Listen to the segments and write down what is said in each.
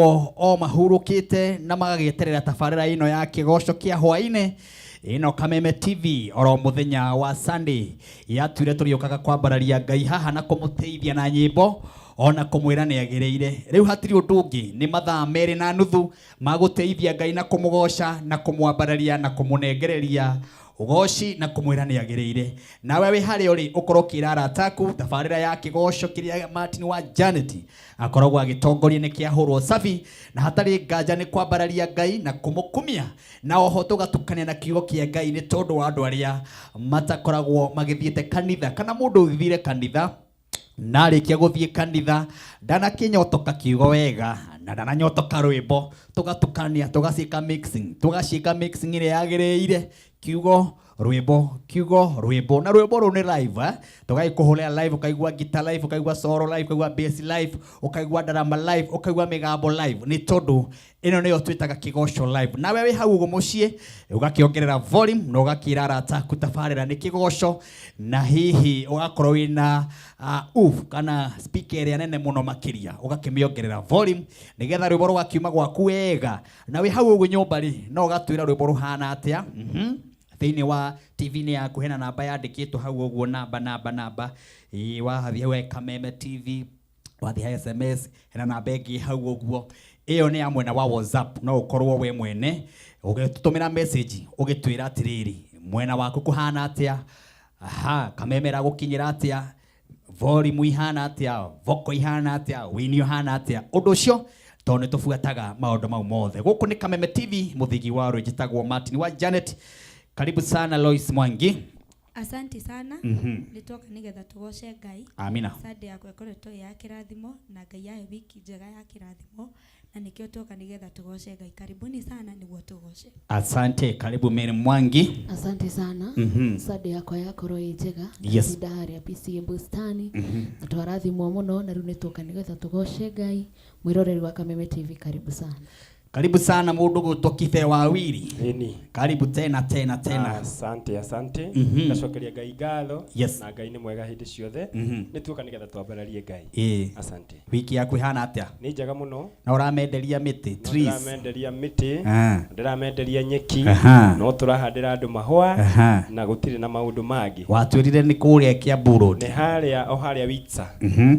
o mahurukite na magageterera tabarĩra ino ya kigoco kia hwaine ino Kameme TV oro muthenya wa Sunday yatuire turiokaga kwambararia Ngai haha na kumuteithia na nyimbo ona kumwira ni agireire riu hatiri undu ungi ni mathaa meri na nuthu maguteithia Ngai na kumugoca na kumwambararia na kumunengereria ugoci na kumwira ni agireire nawe wi hari uri ukorwo kirara ataku tabarĩra ya kigoco kiria Martin wa Janet akoragwo agitongoria ni kiahurwo safi na hatari nganja ni kwambararia Ngai na kumukumia na oho tugatukania na kiugo kia Ngai ni tondu wa andu aria matakoragwo magithiete kanitha kana mundu uthire kanitha na rikia guthie kanitha ndana kinyotoka kiugo wega na ndana nyotoka rwimbo tugatukania tugacika mixing ile yagireire kiugo rwimbo na rwimbo ru ni live tugaikuhuria live ukaigua guitar live ukaigua solo live ukaigua bass live ukaigua drama live ukaigua migambo live ni tondu ino niyo twitaga kigoco live na wewe hau ugo mucie ugakiongerera volume na ugakira ataku tabarĩra ni kigoco na hihi ugakorwo wina kana speaker ĩrĩa nene muno makiria ugakimiongerera volume nigetha rwimbo rwakiuma gwaku wega na we hau ugo nyumba ri no ugatwira rwimbo ruhana atia thini wa TV ni yaku hena namba yandikitwo hau uguo namba wahathi hau Kameme TV wathi SMS hena namba ĩngĩ hau uguo iyo ni amwe na wa WhatsApp no ukorwo we mwene ugetutumira message ugitwira atiriri mwena waku kuhana atia Kameme ra gukinyira atia volume ihana atia vocal ihana atia winio hana atia undu ucio to ni tufuataga maundu mau mothe guku ni Kameme TV muthigi wa rwejitagwo Martin wa Janet. Karibu sana Lois Mwangi. Asante sana. Nitoka nigetha tugoce Ngai. Amina. Sade yako ikoretwo ya kirathimo na Ngai yahe wiki njega ya kirathimo na nikio toka nigetha tugoce Ngai. Karibuni sana niguo tugoce. Asante, karibu Mary Mwangi. Asante sana. Sade yako yakoro njega. Yes. Idari ya PCA Bustani. Twarathimwo muno na riu nitoka nigetha tugoce Ngai. Mwiroreri wa Kameme TV karibu sana. Karibu sana mundu gutwo Kibe Wawiri. Eni. Karibu tena. Asante. Nacokeria Ngai ngatho na Ngai ni mwega hindi ciothe. Nituoka nigetha twambararie Ngai. Asante. Wiki yaku ihana atia? Ni njega muno. Na uramenderia miti, trees. Uramenderia miti. Ndiramenderia nyeki. No turahandira andu mahwa na gutire na maundu mangi. Watwirire ni kuria Kiambu Road. Ni haria Witsa.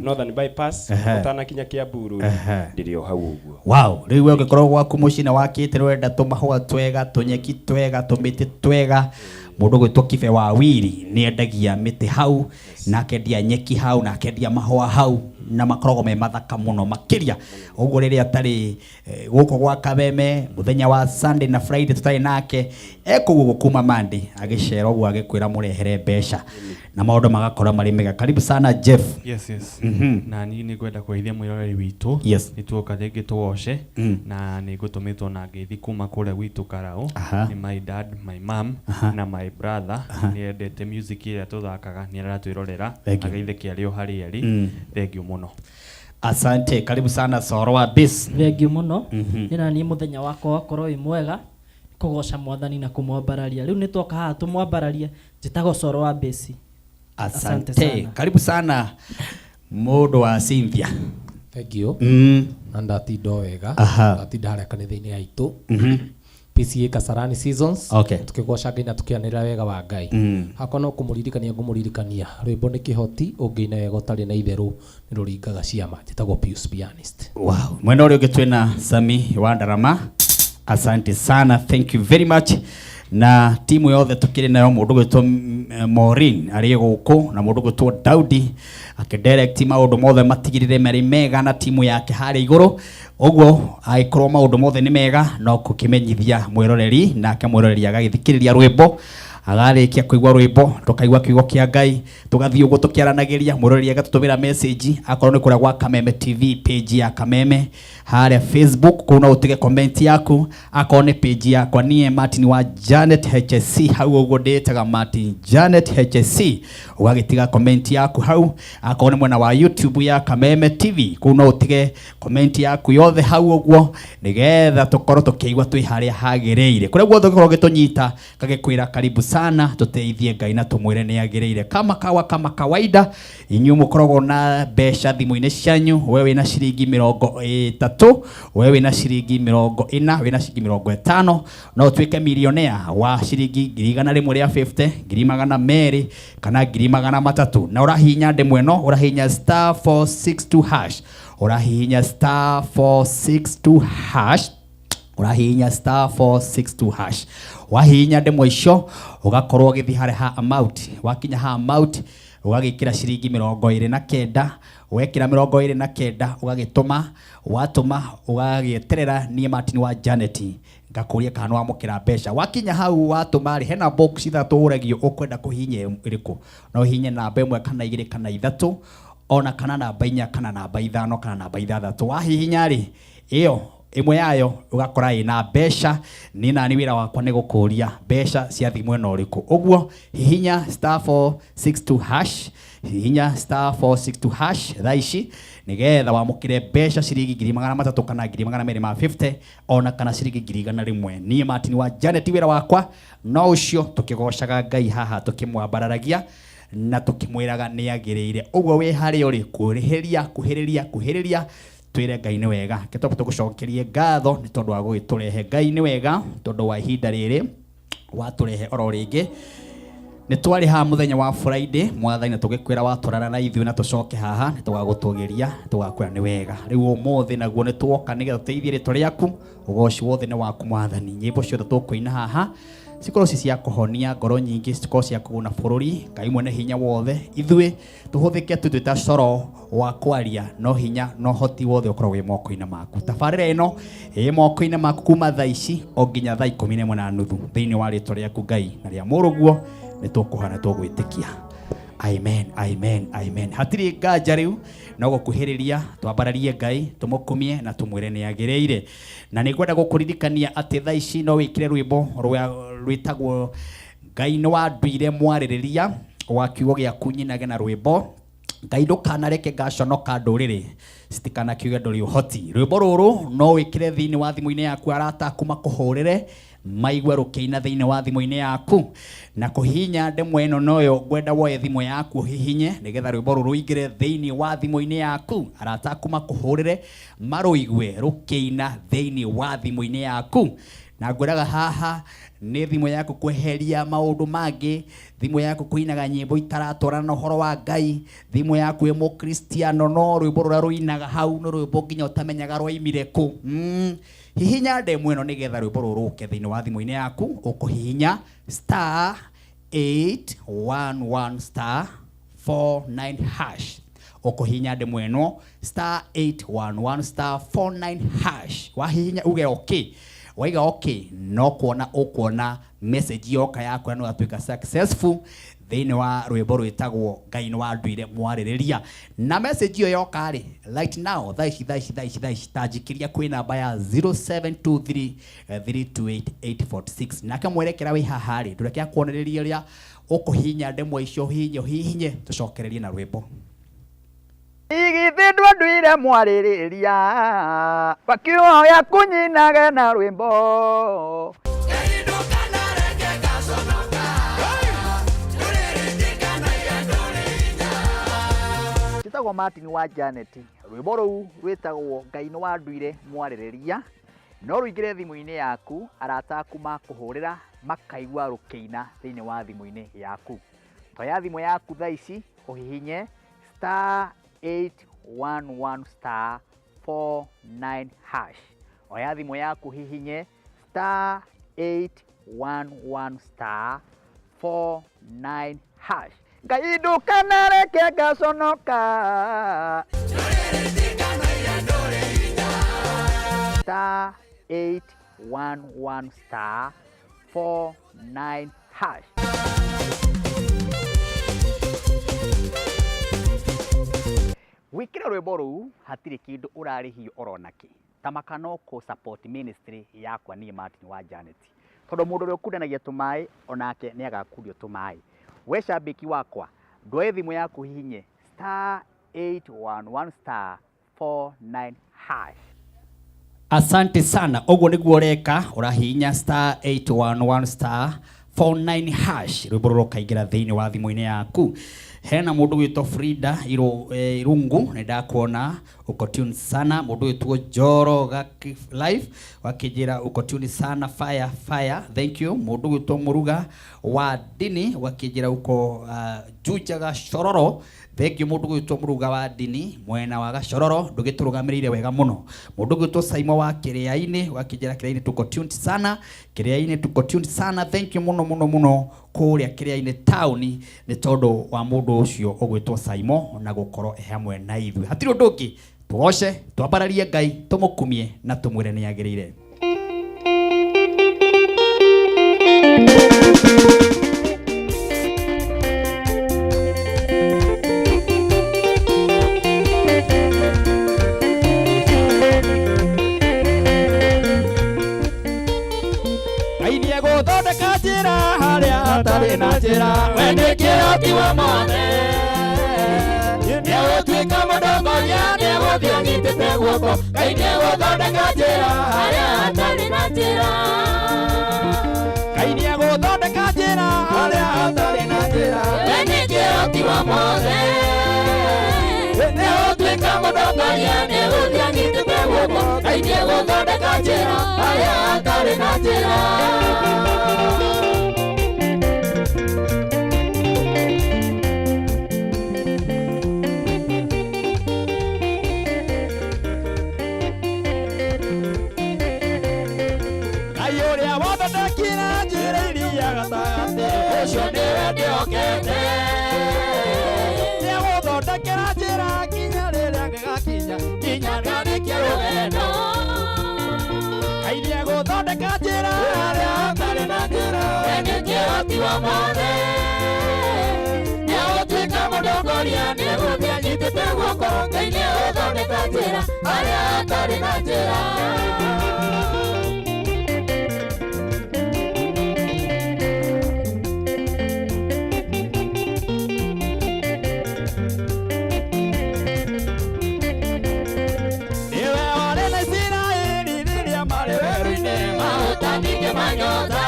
Northern bypass utanakinya Kiambu Road. Ndirio hau uguo. Wow, riu we ugikorwo gwaku mucina wakite rwenda tumahwa twega tunyeki twega tumiti twega mundu gwitwo Kibe Wawiri ni endagia miti hau na kendia nyeki hau na kendia mahwa hau na makorogo me mathaka muno makiria uguo riria tari guko gwa Kameme muthenya wa Sunday na Friday tutari nake ekuguo kuma Monday agicera uguo agikwira murehere mbeca na maundu magakora mari mega. Karibu sana Jeff. Yes. Na ni gwenda kuithia mwiroreri witu nituoka thingi tugoce na ni gutumitwo na ngeithi kuma kure witu Karao ni my dad, my mom na my brother ni endete music ira tuthakaga ni aratwirorera ageithikia rio hari eri thengiu muno. Asante, karibu sana Soro wa Bis. Thengiu muno nina ni muthenya wako wakorwo wi mwega kugoca Mwathani na kumwambararia riu nitwoka haha tumwambararia njitagwo Soro wa Bis. Asante. Karibu sana mundu wa Cynthia. Thank you. Na ndatindo wega. Ndatinda haria kanitha-ini yaitu. PCA Kasarani Seasons. Tukigoca Ngai na tukianira wega wa Ngai. Hakwa no kumuririkania rwimbo ni kihoti ungiina wega utari na itheru ni ruringaga ciama njitagwo Pius Pianist. Wow. Mwena uri ugitwina Sami wa Ndarama. Asante sana. Thank you very much. Na timu yothe tukiri nayo mundu gwitwo Maureen ari guku na mundu gwitwo Daudi akidirect maundu mothe matigirire meri mega na timu yake hari iguru uguo aikorwo maundu mothe ni mega no kukimenyithia mwiroreri nake mwiroreri agagithikiriria rwimbo agarikia kuigwa rwimbo tukaigwa kiugo kia Ngai tugathii uguo tukiaranagiria mwiroreri agatutumira message akorwo ni kuria gwa Kameme TV page ya Kameme haria Facebook kuna utige comment yaku akorwo ni page yakwa nie Martin wa Janet HSC hau uguo ndetaga Martin Janet HSC ugagitiga comment yaku hau akorwo ni mwena wa YouTube ya Kameme TV kuna utige comment yaku yothe hau uguo nigetha tukorwo tukiigwa twi haria hagireire kuria guothe ukorwo gitunyita kagikwira karibu sana tuteithie Ngai na tumwire ni agirire kama kawaida inyu mukoragwo na besha thimu-ini cianyu wewe na ciringi 30 wewe na ciringi 40 wewe na ciringi 50 no tuike milionea wa ciringi 150 200 kana 300 na urahinya ndemwe no urahinya star 462 hash urahinya star 462 hash urahinya star 462 hash wahinya ndemwe icio ugakorwo githi ha amount wakinya ha amount ugagikira ciringi 29 wekira 29 ugagituma watuma ugagieterera nie Martin wa Janet ngakuria kana wamukira mbeca wakinya hau watuma ri hena box ithatu uragio ukwenda kuhinya iriku no hinye namba 1 kana 2 kana 3 ona kana namba 4 kana namba 5 kana namba 6 wahihinya ri iyo imwe yayo ugakora ina mbeca ni nani wira wakwa ni gukuria mbeca cia thimu eno riku uguo hihinya star 462 hash hihinya star 462 hash thaici nigetha wamukire mbeca ciringi 300 kana 250 ona kana ciringi 100 ni Martin wa Janet wira wakwa no ucio tukigocaga Ngai haha tukimwambararagia na tukimwiraga ni agirire uguo wi hari uri kuhiriria twire Ngai ni wega ketopo tugucokerie ngatho ni tondu wa gwiturehe Ngai ni wega tondu wa ihinda riri waturehe oro ringi ni twari ha muthenya wa Friday mwathani tugikwira waturana na ithuĩ na tucoke haha ni tugagutugeria tugakwira ni wega riu umuthi naguo ni twoka nigetha tuteithie ritwa riaku ugoci wothe ni waku mwathani nyimbo ciothe tukuina haha cikorwo cia kuhonia ngoro nyingi cikorwo cia kuguna bururi Ngai mwene hinya wothe ithuĩ tuhuthike twita coro wa kwaria no hinya no hoti wothe ukorwo wi moko-ini maku tabarĩra ĩno ĩ moko-ini maku kuma thaa ici o nginya thaa 11:30 thĩinĩ wa rĩtwa rĩaku Ngai na rĩa mũrũguo ni tukuhana tugwitikia amen hatiri nganja riu no gukuhiriria twambararie Ngai tumukumie na tumwire ni agirire na ni ngwenda gukuririkania ati thaa ici no wikire rwimbo rwitagwo Ngai ni wanduire mwaririria wa kiugo giaku nyinage na rwimbo Ngai ndukanareke ngaconoka nduriri citikana kiuge nduri uhoti rwimbo ruru no wikire thiini wa thimu-ini yaku arata kuma kuhurire maigwa rukiina thiini wa thimu-ini yaku na kuhinya ndemwe ino noyo ngwenda woe thimu yaku hihinye nigetha rwimbo ruru ingire thiini wa thimu-ini yaku arata kuma kuhurire maruigwe rukiina thiini wa thimu-ini yaku na ngwiraga haha ni thimu yaku kweheria maundu mangi thimu yaku kuinaga nyimbo itaratwarana na uhoro wa Ngai thimu yaku e mukristiano no rwimbo rura ruinaga hau no rwimbo nginya utamenyaga rwaimire ku hihinya ndemwe ino nigetha rwimbo ruru ruke thiini wa thimu-ini yaku ukuhihinya star 811 star 49 hash ukuhihinya ndemwe ino star 811 star 49 hash wahihinya uge okay waiga okay no kuona message yoka yako no atuika successful thiini wa rwimbo rwitagwo Ngai ni wanduire mwaririria na message iyo yoka ri right now thaici tajikiria kwi namba ya 0723328846 na kamwerekera wi haha ri ndureke akuonereria ria ukuhinya ndemwe icio hihinye tucokererie na rwimbo Igithi ndwendwire mwaririria bakioya kunyinage na rwimbo Titagwo Martin wa Janet rwimbo ruu rwitagwo Ngai ni wanduire mwaririria no ruingire thimu-ini yaku arata kuma kuhurira makaigwa rukiina thiini wa thimu-ini yaku toya thimu yaku thaa ici uhihinye star 811 star 49 hash oya thimu yaku hihinye star 811 star 49 hash Ngai ndukanareke ngaconoka star 811 star 49 hash wikira rwimbo ruu hatiri kindu urarihio oronaki tamakano ku support ministry yakwa ni Martin wa Janet tondu mundu uri ukundanagia tumai onake ni agakurio tumai we shabiki wakwa ndoe thimu yaku hihinye star 811 star 49 hash asante sana uguo niguo reka urahinya star 811 star #49 hash rwimbo rukaingira thiini wa thimu-ini yaku. Hena mundu gwitwo Frida Irungu ndakuona uko tune sana. Mundu gwitwo Joro Gaki live wakijira uko tune sana, fire thank you. Mundu gwitwo Muruga wa Dini wakijira uko Juja Gashororo thank you. Mundu gwitwo Muruga wa Dini mwena wa Gashororo ndugiturugamirire wega muno. Mundu gwitwo Saimo wa Kiriaini wakijira Kiriaini tuko tune sana, Kiriaini tuko tune sana thank you muno kuria Kiriaini town ni tondu wa mundu ucio ugwitwo Saimo na gukoro hamwe na ithu. Hatiro nduki tuoshe twambararie Ngai tumukumie na tumwire ni agirire. Wende kiroti wa mone Nyewo twika mudongoria Nyewo thiongitite guoko Ngai nyewo thondeka njira Haria hatari na njira Ngai nyewo thondeka njira Haria hatari na njira Wende kiroti wa mone Nyewo twika mudongoria Nyewo thiongitite guoko Ngai nyewo thondeka njira Haria hatari na njira wa mone Nyewo twika mudongoria Nyewo thianyitite guoko Ngai nyewo thondeka njira Haria hatari na njira Niwe wale na Israeli Niria mare weru-ini Mahutanike manyota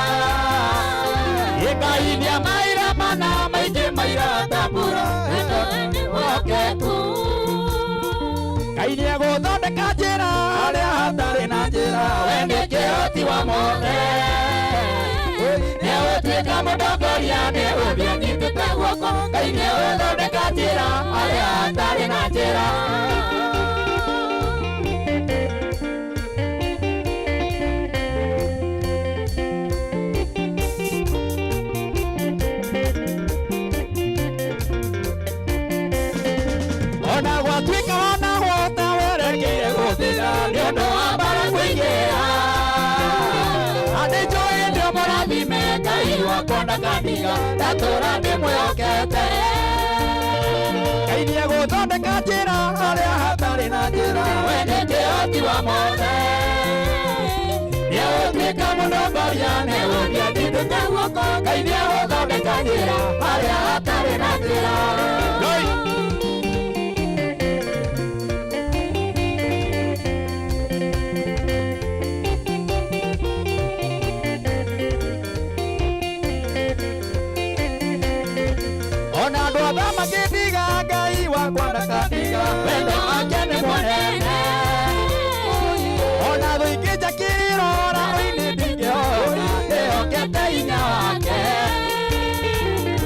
Ikainia maira mana maite maira tambura Etoeni wokeku Kainia guthondeka njira Haria hatari na njira Wende kiroti wa mone Nyewe twika mudongoria Nyewe thiongitite guoko Ngai nyewe thondeka njira Haria hatari na njira Twika wana wota werekeire guthira Niondo wa mbara kuingira Andi njui ndio mũrathime Ngai wakwa ndakaniga Ndatura ndimwĩhokete Ngai nĩegũthondeka njĩra Haria hatari na njĩra We nĩ kĩhoti wa mothe Nĩegũtuĩka mũtongoria Nĩegũthiĩ guoko Ngai nĩegũthondeka njĩra Haria hatari na njĩra Wendo wake ni mwanene Ona thuikija kirora Oini ndingĩhora Ndĩhokete hinya wake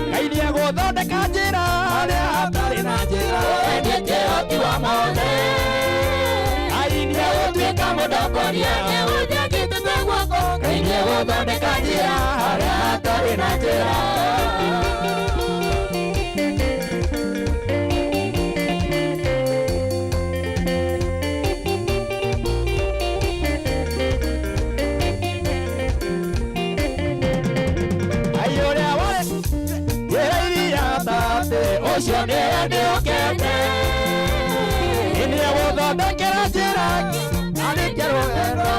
Ngai nĩegũthondeka njĩra Haria hatari na njĩra We nĩ kĩhoti wa mothe Ngai nĩegũtuĩka mũtongoria Nĩegũthiĩ guoko Ngai nĩegũthondeka njĩra Haria hatari na njĩra Ucio nĩwe ndĩhokete Nĩegũthondekera njĩra Ngarĩkia rũgendo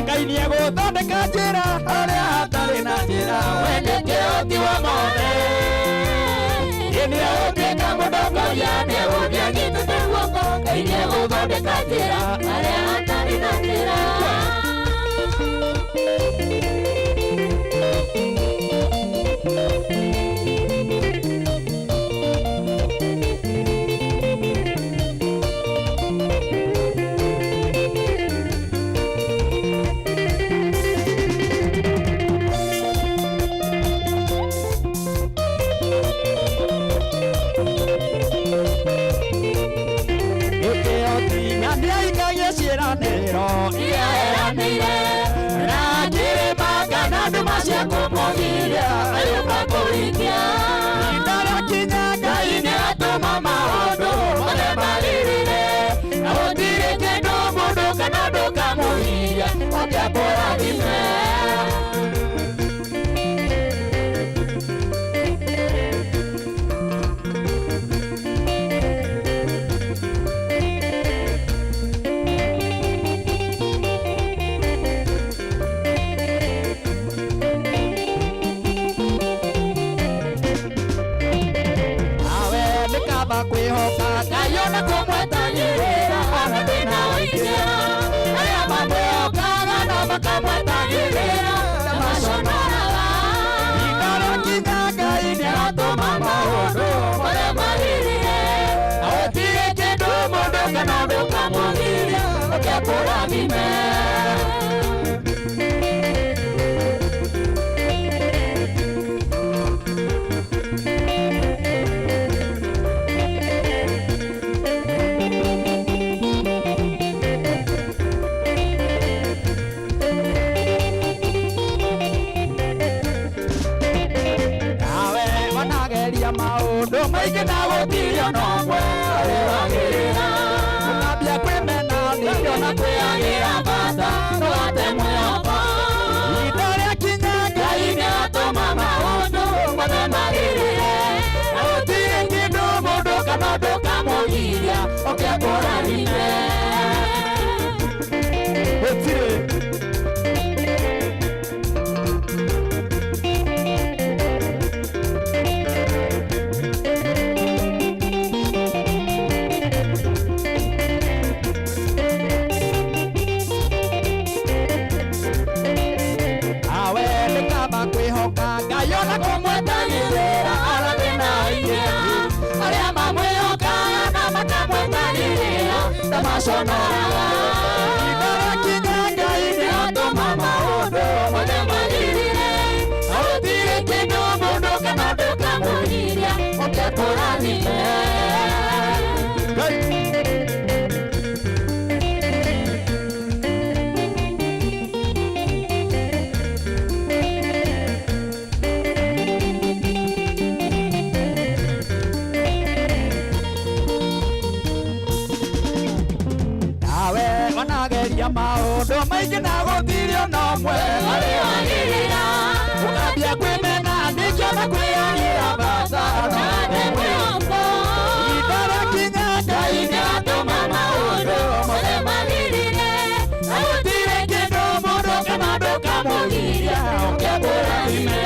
Ngai nĩegũthondeka njĩra Haria hatarĩ na njĩra We nĩ kĩhoti wa mothe Nĩegũtuĩka mũtongoria Nĩegũthiĩ anyitĩte guoko Ngai nĩegũthondeka njĩra Haria hatarĩ na njĩra ngwatanĩro iria eranĩire na ngĩrĩmanga na nduma cia kũmũgiria agĩũka kũhingia ihinda rĩakinya Ngai nĩatũma maũndũ mothe magĩrĩre na gũtirĩ kĩndũ mũndũ kana ndũkamũgiria ũngĩakũrathime kwĩhoka Ngai ona kũmwetagĩrĩra ona thĩna ũingĩ arĩa mamwĩhokaga no makamwetagĩrĩra na maconoraga ihinda rĩakinya Ngai nĩatũma maũndũ mothe magĩrĩre na gũtirĩ kĩndũ mũndũ kana ndũkamũgiria ũngĩakũrathime maũndũ maingĩ na gũtirĩ ona ũmwe arĩ wagĩrĩra ũkambia kwĩmena ningĩ ona kwĩagĩra bata ndũgate mwĩhoko ihinda rĩakinya Ngai nĩatũma maũndũ mothe magĩrĩre na gũtirĩ kĩndũ mũndũ kana ndũkamũgiria ũngĩakũrathime gũtirĩ Ngai ona kũmwetagĩrĩra ona thĩna ũingĩ arĩa mamwĩhokaga na makamwetagĩrĩra na maconoraga ihinda rĩakinya Ngai nĩatũma maũndũ mothe magĩrĩre na gũtirĩ kĩndũ mũndũ kana ndũkamũgiria ũngĩakũrathime wanageria maũndũ maingĩ na gũtirĩ ona ũmwe arĩ wagĩrĩra ũkambia kwĩmena ningĩ ona kwĩagĩra bata ndũgate mwĩhoko ihinda rĩakinya Ngai nĩatũma maũndũ mothe magĩrĩre na gũtirĩ kĩndũ mũndũ kana ndũkamũgiria ũngĩakũrathime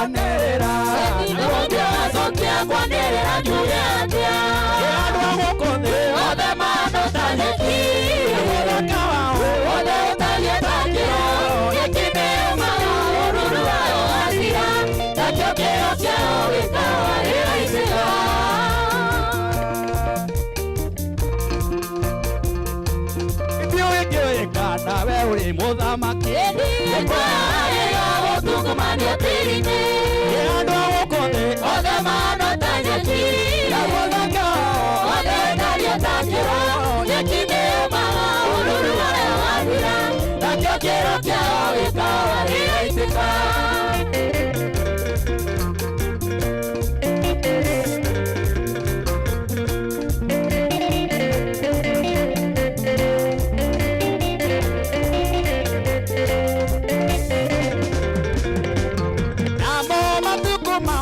anĩrĩra nagũkĩwacokia kwanĩrĩra njuge atĩa andũ a gũkũ thĩ othe mandũ ta nyeki mũthaka wao othe ũtariĩ ta kĩro nyeki nĩyũmaga ũruru wayo wathira nakĩo kĩo kĩao gĩkawa gĩgaitĩka ndiũĩkĩũĩka nawe ũrĩ mũthamaki nĩkwaya gũtungumania tĩri-inĩ andũ a gũkũ thĩ othe mandũ ta nyeki na mũthaka othe ũtariĩ ta kĩro nyeki nĩyũmaga ũruru wayo wathira nakĩo kĩro kĩao gĩkawa gĩgaitĩka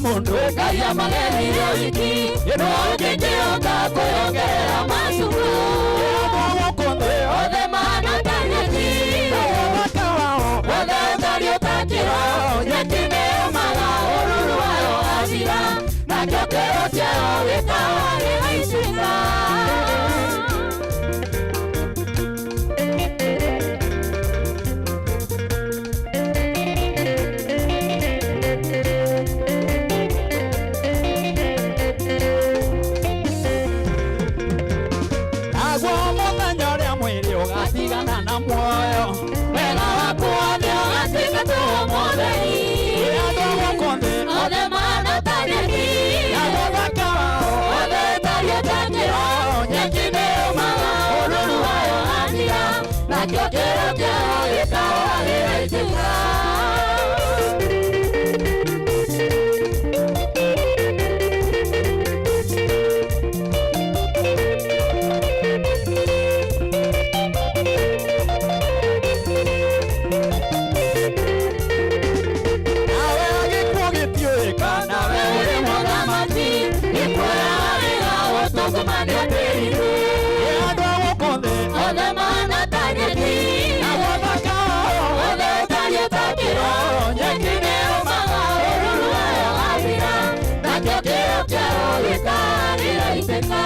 mundu Ngai amageririe wiki ĩno ũngĩkĩhota kwĩongerera macuku andũ a gũkũ thĩ othe mahana ta nyeki na ũthaka wao othe ũtariĩ ta kĩro nyeki nĩyũmaga ũruru wayo wathira nakĩo kĩro kĩao gĩkawa gĩgaitĩka nakio kĩo kĩa ũgĩka gĩgaitĩka.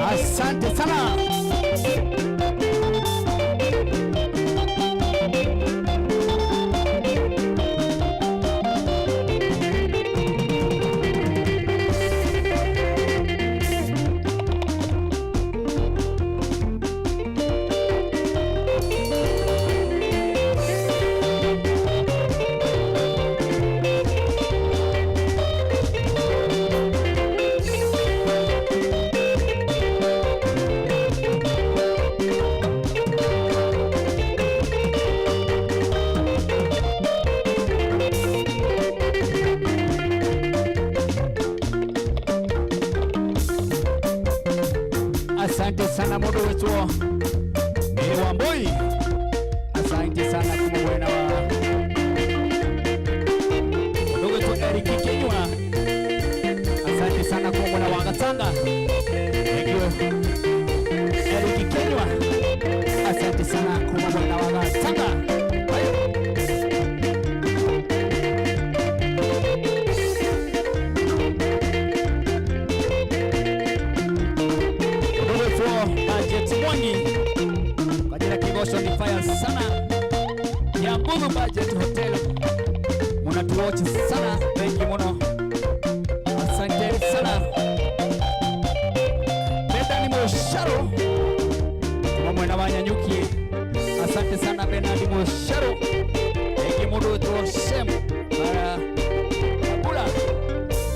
Asante sana. Asante sana mundu wetwo Miri Wambui. Asante sana kumwena wa mundu wetwo Eric Kinyua. Asante sana kumwena wa Gatanga. Thank you Eric Kinyua. Asante sana kumwena wa Gatanga. Kigosho ni fire sana. Ya Mbulu Budget Hotel. Munatuwatch sana. Thank you muno. Asante sana. Bernard Mosharo. Tumamwe na Banyanyuki. Asante sana Bernard Mosharo. Thank you muno to Shem. Babula.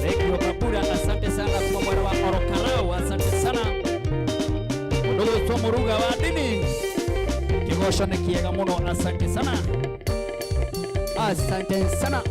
Thank you Babula. Asante sana kwa mwana wa Orokarao. Asante sana. Mudogo to Muruga wa dini. Kigosho ni kiega muno. Asante sana. Asante sana.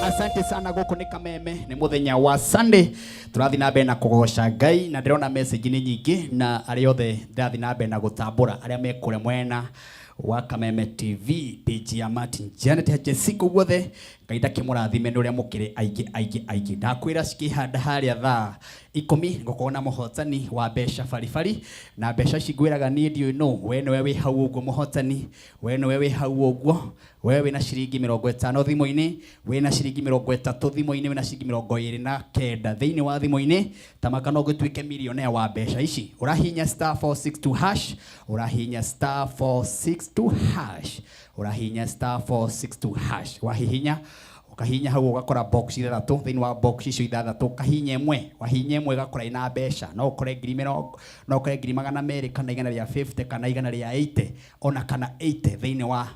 Asante sana guku ni Kameme ni muthenya wa Sunday turathi na mbere na kugosha Ngai na ndirona message ni nyingi na ari othe ndathi na mbere na gutambura aria mekure mwena wa Kameme TV page ya Martin Janet Hachesiku guothe Ngai ndakimurathime ni uria mukire aigi ndakwira cikihanda haria thaa 10 ngokona muhotani wa besha farifari na besha cigwiraga ni ndio no we ni we hau uguo muhotani we ni we hau uguo wewe na shiringi 50 thimo-ini we na shiringi 30 thimo-ini we na shiringi 29 thiini wa thimo-ini tamaka no gutwike millionaire wa besha ici urahinya *462# urahinya *462# urahinya *462# wahihinya ukahinya hau ugakora box ithathatu thiini wa box icio ithathatu kahinya imwe wahinya imwe gakora ina besha no ukore 100 no ukore 200 kana 150 kana 180 ona kana 80 thiini wa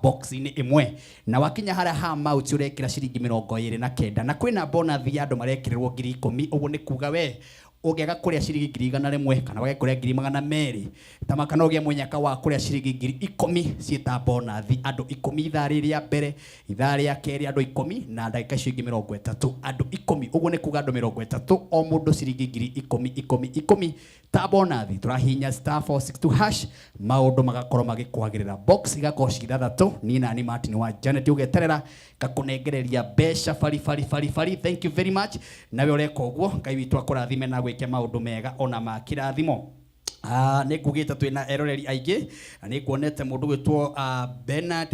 box ini imwe na wakinya haria ha mauti urekira shiringi 29 na kwina bonus ya andu marekirwo 10,000 uguo ni kuga we ugega kuria shiringi 100 kana wage kuria 200 tamaka no gie munyaka wa kuria shiringi 10,000 ciita bonus andu 10 ithaa riria mbere ithaa ria keri andu 10 na ndagika shiringi 30 andu 10 uguo ni kuga andu 30 o mundu shiringi 10,000 ta bonus turahinya *462# maundu magakorwo magikwagirira box igakorwo cithathatu ni na ni Martin wa Janet ugeterera gakunengereria besha fari. Thank you very much nawe ureka uguo Ngai witu akurathime na gwike maundu mega ona makirathimo. Ni ngugite twina eroreri aingi na ni kuonete mundu gwitwo Bernard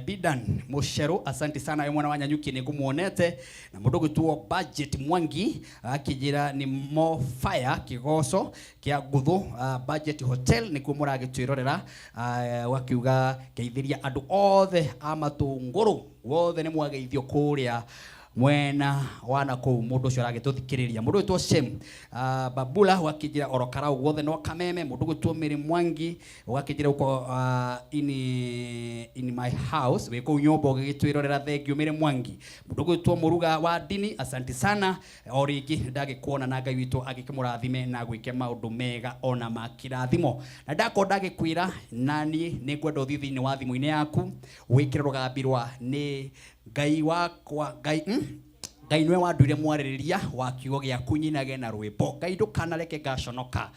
Bidan Moshero. Asante sana we mwana wa Nyanyuki ni ngumuonete na mundu gwitwo Budget Mwangi akijira ni Mo Fire Kigoso kia Nguthu Budget Hotel ni kumura gitwirorera wakiuga geithiria andu othe amatunguru wothe ni mwageithio kuria mwena wana ko mundu cio ragituthikiriria mundu witwo Shem Babula wakijira Orokarao guothe no Kameme mundu gwitwo Miri Mwangi wakijira uko in my house we ko nyombo gigitwirorera thengio Miri Mwangi mundu gwitwo Muruga wa dini. Asante sana origi ndagikuona na Ngai witu agikimurathime na gwike maundu mega ona makirathimo na ndakonda agikwira nani ni ngwenda uthi thiini wa thimu-ini yaku wikire rugambirwa ni Ngai wakwa Ngai nwe wanduire mwaririria wa kiugo gia kunyinage na rwimbo Ngai ndukanareke gaconoka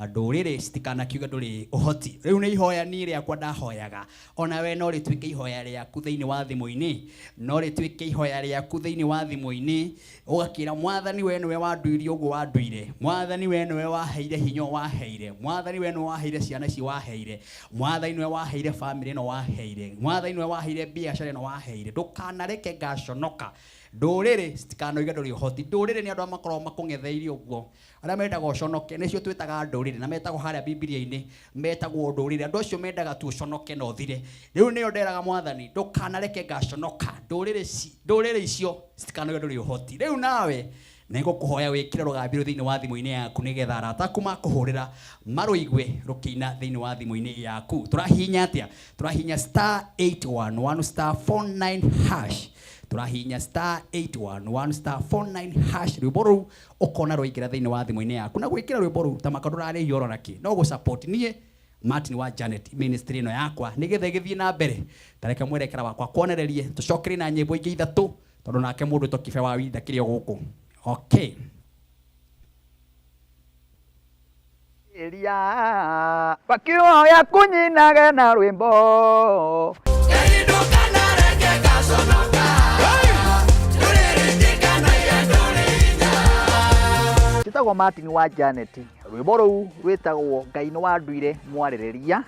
ndurire citikana kiuga nduri uhoti riu ni ihoya ni riakwa ndahoyaga ona we no ritwike ihoya riaku thiini wa thimu-ini no ritwike ihoya riaku thiini wa thimu-ini ugakira mwathani we nwe wanduire uguo wanduire mwathani we nwe waheire hinyo waheire mwathani we nwe waheire ciana ci waheire mwathani nwe waheire family no waheire mwathani nwe waheire biashara no waheire ndukanareke gaconoka ndurire citikanoiga nduri uhoti ndurire ni andu amakorwo makung'etheirie uguo aria mendaga uconoke nicio twitaga ndurire na metagwo haria Biblia-ini metagwo ndurire andu acio mendaga tu uconoke no thire riu ni nderaga mwathani ndukanareke gaconoka ndurire icio citikanoiga nduri uhoti riu nawe nigukuhoya wikire rugambiro thiini wa thimu-ini yaku nigetha arataku makuhurira maruigwe rukiina thiini wa thimu-ini yaku turahinya atia turahinya *811 *49# turahinya *811 *49# rwimbo ruu ukona rwikira thiini wa thimu-ini yaku na gwikira rwimbo ruu tamaka ndurari yoronaki no gu support nie Martin wa Janet ministry ino yakwa nigetha githie na mbere tareke mwerekera wakwa kwonererie tucokere na nyimbo ingi ithatu tondu nake mundu tokibe wa winda kirio guku okay Elia bakioya kunyinage na rwimbo njĩtagwo Martin wa Janet. Rwĩmbo rũu rwĩtagwo Ngai nĩ wa nduire mwarĩrĩria.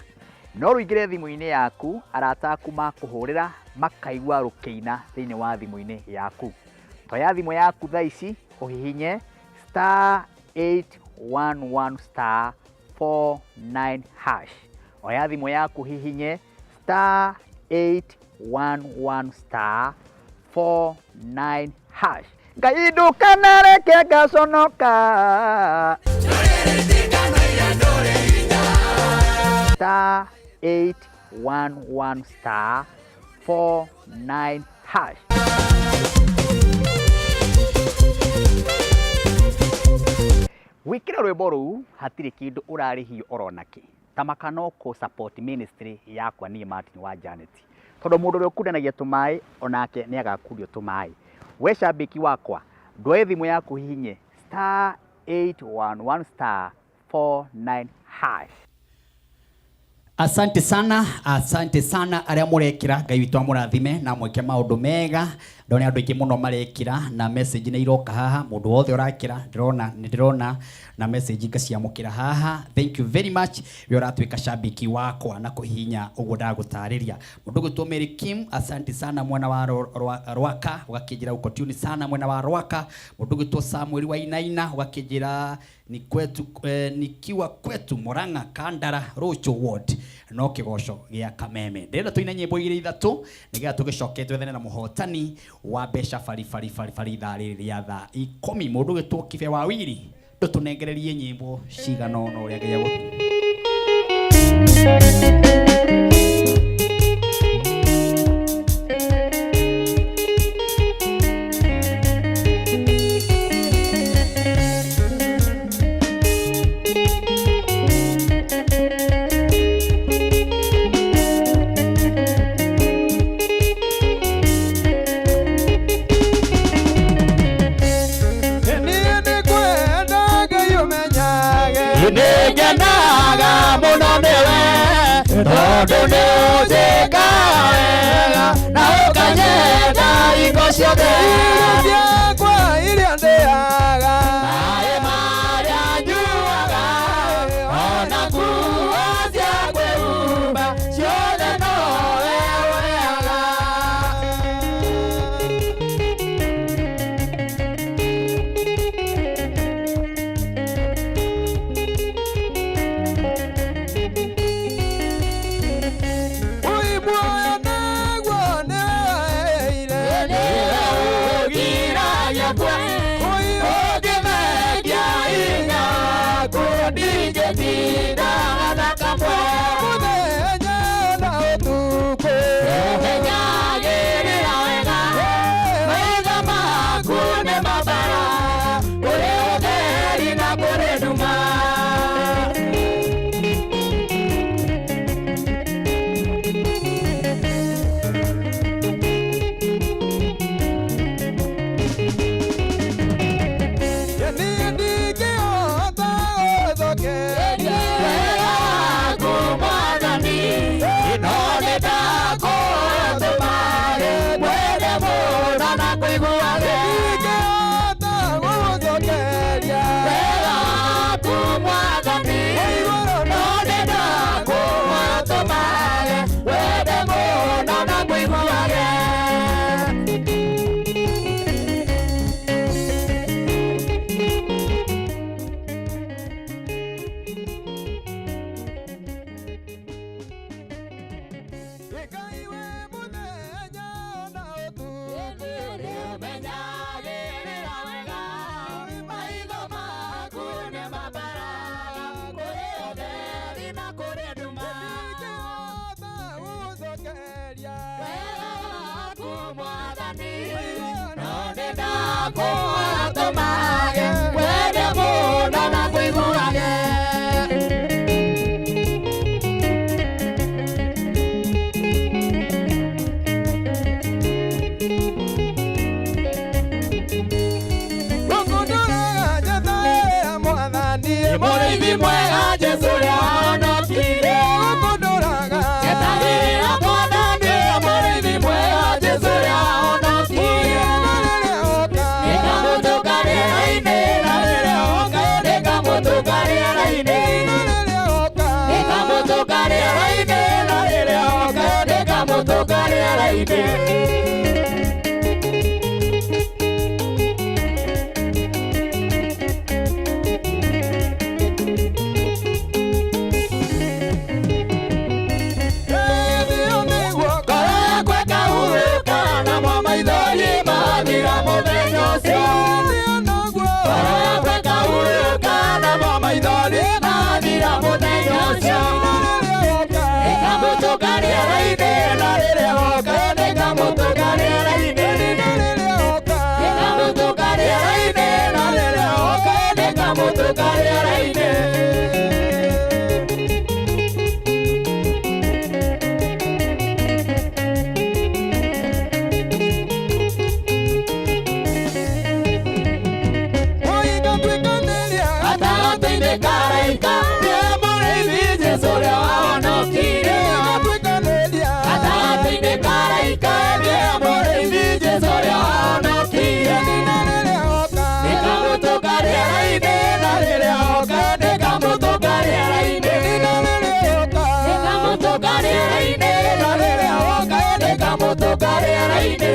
No rũingĩre thimũ-inĩ yaku, arata aku makũhũrĩra makaigua rũkĩina thĩinĩ wa thimũ-inĩ yaku. Toya thimũ yaku thaa ici ũhihinye *811*49#. Oya thimũ yaku hihinye *811*49#. Ngai ndukanareke ngaconoka. *811*49#. Wikira rwĩmbo rũu hatirĩ kĩndũ ũrarĩhio oronaki. Tamaka no kũ support ministry yakwa niĩ Martin wa Janet. Tondũ mũndũ ũrĩa ũkundanagia tũmaĩ onake nĩ agakundio tũmaĩ. We shabiki wakwa, ndoe thimũ yaku hihinye *811*49#. Asante sana aria murekira. Ngai witũ amũrathime na mweke maũndũ mega. Ndone andũ aingĩ mũno marekira na message nĩ iroka haha. Mũndũ wothe ũrakira ndĩrona na message ngaciamũkĩra haha. Thank you very much. We ũratuĩka shabiki wakwa na kũhihinya ũguo ndagũtarĩria. Mũndũ gwĩtwo Mary Kim, asante sana mwena wa Rwaka, ũgakĩnjĩra uko tune sana mwena wa Rwaka. Mũndũ gwĩtwo Samuel wa Inaina, ũgakĩnjĩra ni kwetu nikiwa kwetu Murang'a Kandara Rocho Ward no kĩgoco gĩa Kameme. Ndĩrenda tũine nyĩmbo igĩrĩ ithatũ nĩgetha tũgĩcoke twethane na mũhotani wa mbeca bari ithaa rĩrĩ rĩa thaa 10. Mũndũ gwĩtwo Kibe wa Wiri, ndũtũnengererie nyĩmbo cigana ũna ũrĩa Ngai agũtũma. Nĩngenaga mũno nĩwe tondũ nĩũnjĩkaga wega na ũkanyenda hingo ciothe. Irio ciakwa iria ndĩaga, maĩ marĩa nyuaga, ona nguo cia kwĩhumba ciothe nowe woyaga. Okay. ndikaraika ndĩ mũrĩithi Jesũ ũrĩa wahonokire gatagatĩ ndikaraika ndĩ mũrĩithi Jesũ ũrĩa wahonokire ndikamũtũka rĩera-inĩ na rĩrĩa oka ndikamũtũka rĩera-inĩ ndikamũtũka rĩera-inĩ na rĩrĩa oka ndikamũtũka rĩera-inĩ.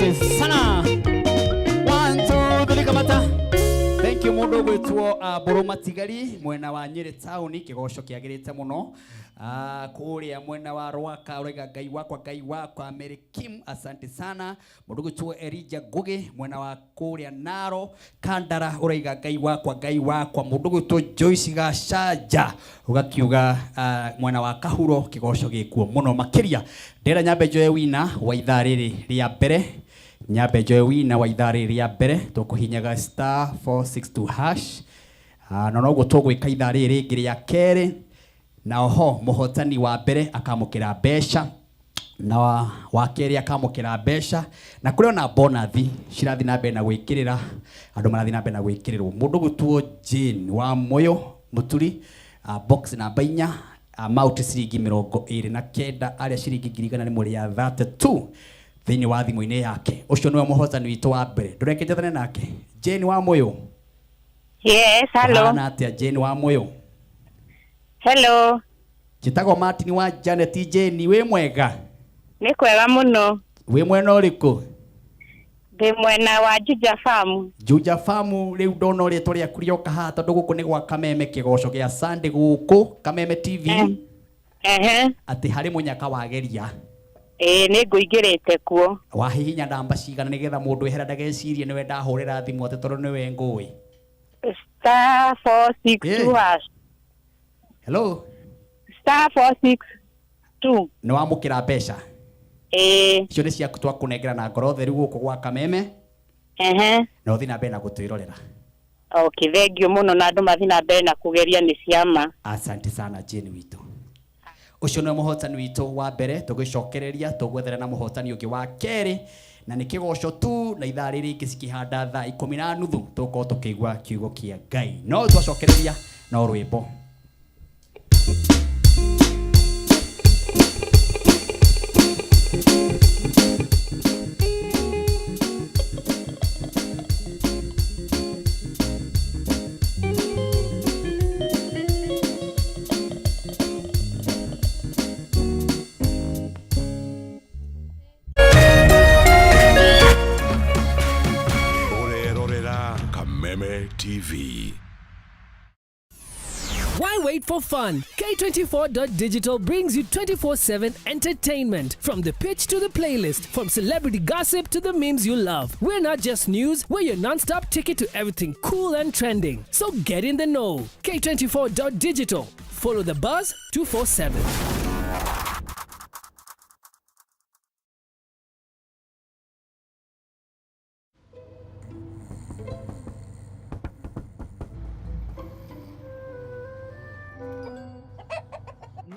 Asante sana. 1 2 3 kamata. Thank you mundu gwitwo Boroma Tigari mwena wa Nyeri town kigoco kiagirite muno. Kuria mwena wa Rwaka urega Ngai wakwa Mary Kim, asante sana. Mundu gwitwo Elijah Ngugi mwena wa kuria Naro Kandara urega Ngai wakwa. Mundu gwitwo Joyce Gashaja ugakiuga mwena wa Kahuro kigoco gikuo muno makiria. Ndera nyambe Joe Wina wa ithaa riri ria mbere. Nyambe Joe Wina wa ithaa riri ria mbere tukuhinyaga *462#. Na no gutugwika ithaa riri ringi ria keri. Na oho muhotani wa mbere akamukira besha na wa keri akamukira besha na kuri ona bonathi cirathi na mbere na gwikirira andu marathi na mbere na gwikirirwo. Mundu gutwo Jane wa Moyo Muturi box namba 4 amount ciringi 29 aria ciringi 132 thini wa thimu-ini yake. Ucio niwe muhotani witu wa mbere. Ndurekeje nake Jane wa Moyo. Yes, hello. Ana atia Jane wa Moyo. Hello. Chitago Martin wa Janet Jane, we mwega? Ni kwega muno. We mwena uriku? Ndi mwena wa Juja Farm. Juja Farm riu ndona uri turia kurioka ha tondu guku ni gwa Kameme kigoco gia Sunday guku Kameme TV. Ati hari munyaka wageria. Ni nguingirite kuo. Wahihinya namba cigana nigetha mundu ehera ndagecirie niwe ndahurira thimu ati tondu niwe ngui. *462#. Hello. *462. Ni wamukira mbeca? Icio ni ciaku twakunengera na ngoro theru guku gwa Kameme. Na uthi na mbere na gutwirorera. Okay, thank you muno na andu mathi na mbere na kugeria ni ciama. Asante sana Jane witu. Ucio ni muhotani witu wa mbere tugicokereria tugwethera na muhotani ungi wa keri na ni kigoco tu na ithaa riri ingi cikihanda thaa 10:30 tuko tukigwa kiugo kia Ngai. No twacokereria na rwimbo. TV. Why wait for fun? K24.digital brings you 24/7 entertainment. From the pitch to the playlist, from celebrity gossip to the memes you love. We're not just news, we're your non-stop ticket to everything cool and trending. So get in the know. K24.digital. Follow the buzz 247.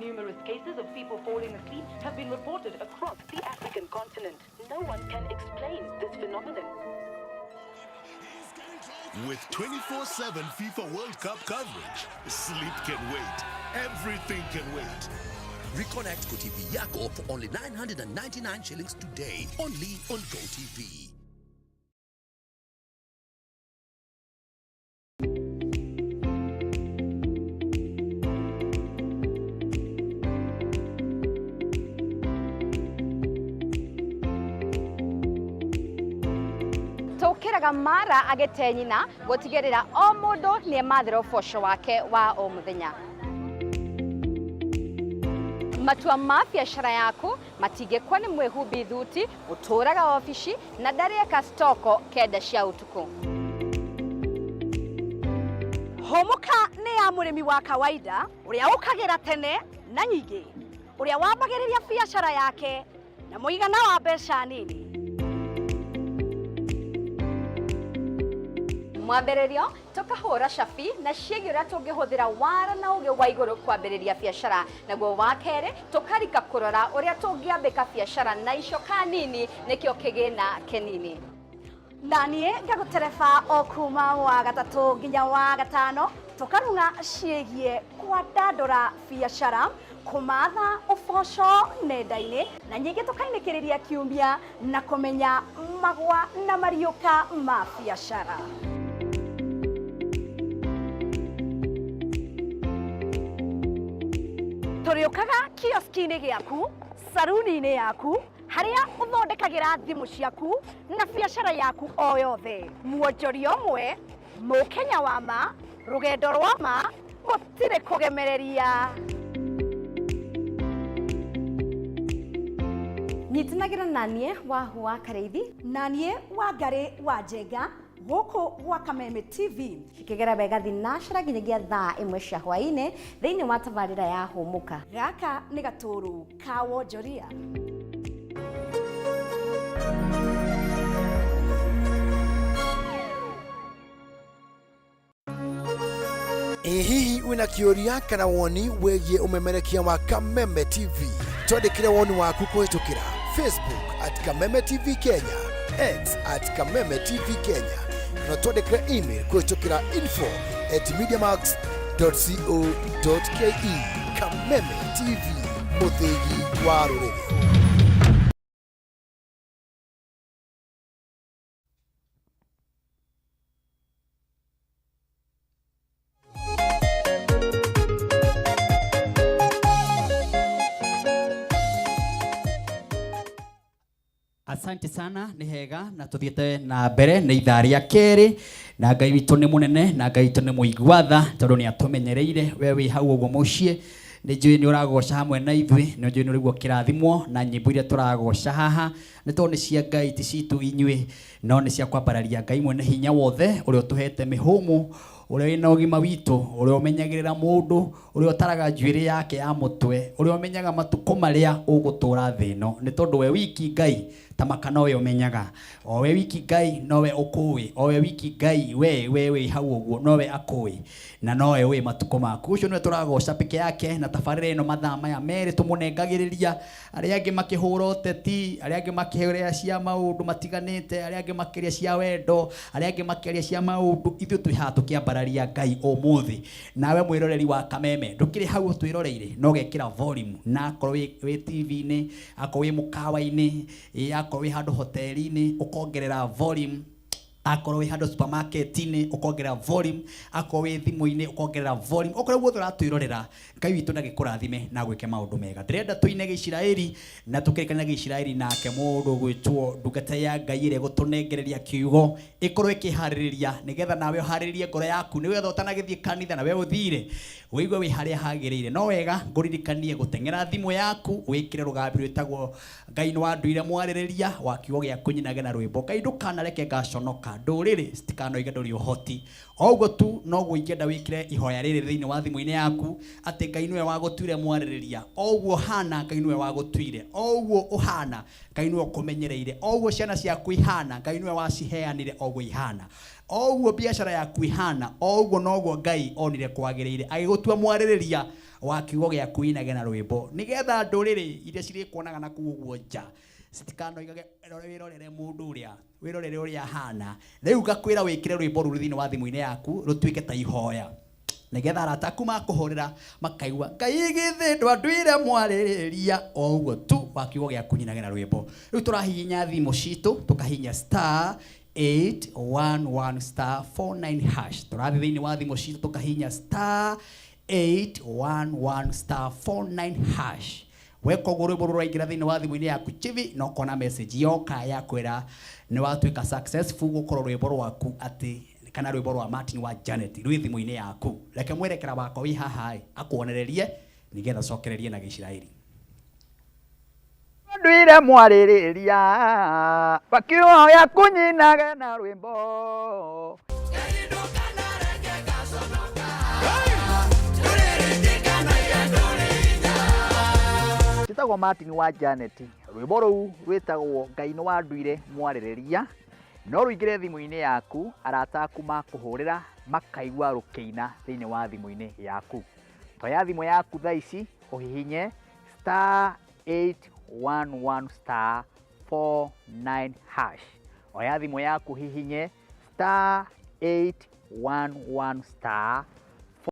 Numerous cases of people falling asleep have been reported across the African continent. No one can explain this phenomenon. With 24/7 FIFA World Cup coverage, sleep can wait. Everything can wait. Reconnect GoTV yako for only 999 shillings today, only on GoTV. Tukiraga mara agete nyina gutigirira o mundu ni mathira uboco wake wa o muthenya. Matua ma biacara yaku matigekwa ni mwihumbi thuti uturaga ofici na ndarieka stoko kenda cia utuku. Homuka ni ya murimi wa kawaida uria ukagira tene na nyingi uria wambagiriria biacara yake na muigana wa mbeca nini. Mwambĩrĩrio tukahũra cabi na ciĩgiĩ ũrĩa tũngĩhũthĩra wara na ũgĩ wa igũrũ kwambĩrĩria biacara, naguo wa kerĩ tukarika kũrora ũrĩa tũngĩambĩka biacara na icoka nini nĩkĩo kĩgĩna kĩnini. Na niĩ ngagũtereba o kuma wa gatatũ nginya wa gatano tukarunga ciĩgiĩ kwandandũra biacara, kumatha ũboco nenda-inĩ na nyingĩ tukainĩkĩrĩria kiumia na kũmenya magwa na mariũka ma biacara. Turiukaga kioski-inĩ gĩaku, saruni-inĩ yaku, haria uthondekagira thimu ciaku na biacara yaku o yothe. Muonjoria umwe, Mukenya wa ma, rugendo rwa ma, gutire kugemereria. Nyitinagira nanie wa Hua Kareithi, nanie wa Ngari wa Njenga, guku gwa Kameme TV. Kigera bega thinashara nginyagia thaa 1 cia hwaini thiini wa tabarira ya Humuka. Gaka ni gaturu ka wonjoria. Hihi wina kĩũria kana woni wĩgiĩ umemerekia wa Kameme TV? Twandĩkĩre woni waku kũhĩtũkĩra Facebook @Kameme TV Kenya, X @Kameme TV Kenya, na twandĩkĩre email kũhĩtũkĩra info@mediamax.co.ke. Kameme TV, mũthĩgi wa rũrĩrĩ. Asante sana, ni hega na tuthiete na mbere ni ithaa rĩa kerĩ, na Ngai witũ nĩ mũnene na Ngai witũ nĩ mũiguatha tondũ nĩ atumenyereire. We wĩ hau ũguo mũciĩ, nĩ njũĩ nĩ ũragoca hamwe na ithuĩ, nĩ njũĩ nĩ ũraigua kĩrathimo na nyĩmbo iria tũragoca haha nĩ tondũ nĩ cia Ngai ti citũ inyuĩ, no nĩ cia kwambararia Ngai mwene hinya wothe ũrĩa ũtũhete mĩhũmũ, ũrĩa wĩna ũgima witũ, ũrĩa ũmenyagĩrĩra mũndũ, ũrĩa ũtaraga njuĩrĩ yake ya mũtwe, ũrĩa ũmenyaga matukũ marĩa ũgũtũra thĩ ĩno. Nĩ tondũ we wiki Ngai tamaka nowe ũmenyaga, o we wiki Ngai nowe ũkũĩ, o we wiki Ngai we hau ũguo nowe akũĩ, na nowe wĩ matukũ maku. Ũcio nĩwe tũragoca peke yake na tabarĩra ĩno mathaa maya merĩ tũmũnengagĩrĩria. Arĩa angĩ makĩhũra ũteti, arĩa angĩ makĩhũra cia maũndũ matiganĩte, arĩa angĩ makĩria cia wendo, arĩa angĩ makĩria cia maũndũ, ithuĩ twĩ haha tũkĩambararia Ngai ũmũthĩ. Nawe mwĩroreri wa Kameme ndũkĩrĩ hau twĩroreire, no gekĩra volume, na akorwo wĩ TV-inĩ, akorwo wĩ mũkawa-inĩ, akorwo wĩ handũ hoteli-inĩ ũkongerera volume, akorwo wĩ handũ supermarket-inĩ ũkongerera volume, akorwo wĩ thimũ-inĩ ũkongerera volume. Okorwo guothe ũratwĩrorera, Ngai witũ ndagĩkũrathime na gwĩke maũndũ mega. Ndĩrenda tũine Gĩciraĩri na tũkĩrĩkania Gĩciraĩri nake mũndũ gwĩtwo ndungata ya Ngai ĩrĩa gũtũnengereria kiugo ĩkorwo ĩkĩharĩrĩria nĩgetha nawe ũharĩrĩrie ngoro yaku, nĩgetha ũtanagĩthiĩ kanitha nawe ũthire wĩigue wĩ harĩa hagĩrĩire. No wega ngũririkanie gũteng'era thimũ yaku wĩkĩre rũgambi rwĩtagwo Ngai nĩ wandũire mwarĩrĩria wa kiugo gĩa kũnyinage na rwĩmbo. Ngai ndũkanareke ngaconoka, ndũrĩrĩ citikanoige ndũrĩ ũhoti. O ũguo tu no ingĩenda wĩkĩre ihoya rĩrĩ thĩinĩ wa thimũ-inĩ yaku atĩ Ngai nĩwe wagũtuire mwarĩrĩria. O ũguo hana Ngai nĩwe wagũtuire, o ũguo ũhana Ngai nĩwe ũkũmenyereire, o ũguo ciana ciaku ihana Ngai nĩwe waciheanire o ũguo ihana, o ũguo biacara yaku ihana, o ũguo noguo Ngai onire kwagĩrĩire agĩgũtua mwarĩrĩria wa kiugo gĩa kuinage na rwĩmbo, nĩgetha ndũrĩrĩ iria cirĩkuonaga na kũu ũguo nja citikanoigage wĩrorere mũndũ ũrĩa, wĩrorere ũrĩa hana. Rĩu ngakwĩra wĩkĩre rwĩmbo rũrũ thĩinĩ wa thimũ-inĩ yaku rũtuĩke ta ihoya, nĩgetha arata aku makũhũrĩra makaigua Ngai githĩ ndwandũire mwarĩrĩria, o ũguo tu wa kiugo gĩa kunyinage na rwĩmbo. Rĩu tũrahihinya thimũ citũ tũkahihinya *811*49#. Tũrathiĩ thĩinĩ wa thimũ citũ tũkahihinya *811*49#. Weka ũguo rwĩmbo rũraingĩra thĩinĩ wa thimũ-inĩ yaku chivi na ũkona message yoka ya kwĩra nĩ watuĩka successful gũkorwo rwĩmbo rwaku atĩ kana rwĩmbo rwa Martin wa Janet rwĩ thimũ-inĩ yaku. Reke mwerekera wako wĩ haha akuonererie nĩgetha cokererie na Gĩciraĩri. Ndũire mwarĩrĩria wa kiugo gĩa kũnyinage na rwĩmbo. Njĩtagwo Martin wa Janet, rwĩmbo rũu rwĩtagwo Ngai nĩ wandũire mwarĩrĩria, no rũingĩre thimũ-inĩ yaku arata aku makũhũrĩra makaigua rũkĩina thĩinĩ wa thimũ-inĩ yaku. Toya thimũ yaku thaa ici ũhihinye *811*49#. Oya thimũ yaku hihinye *811*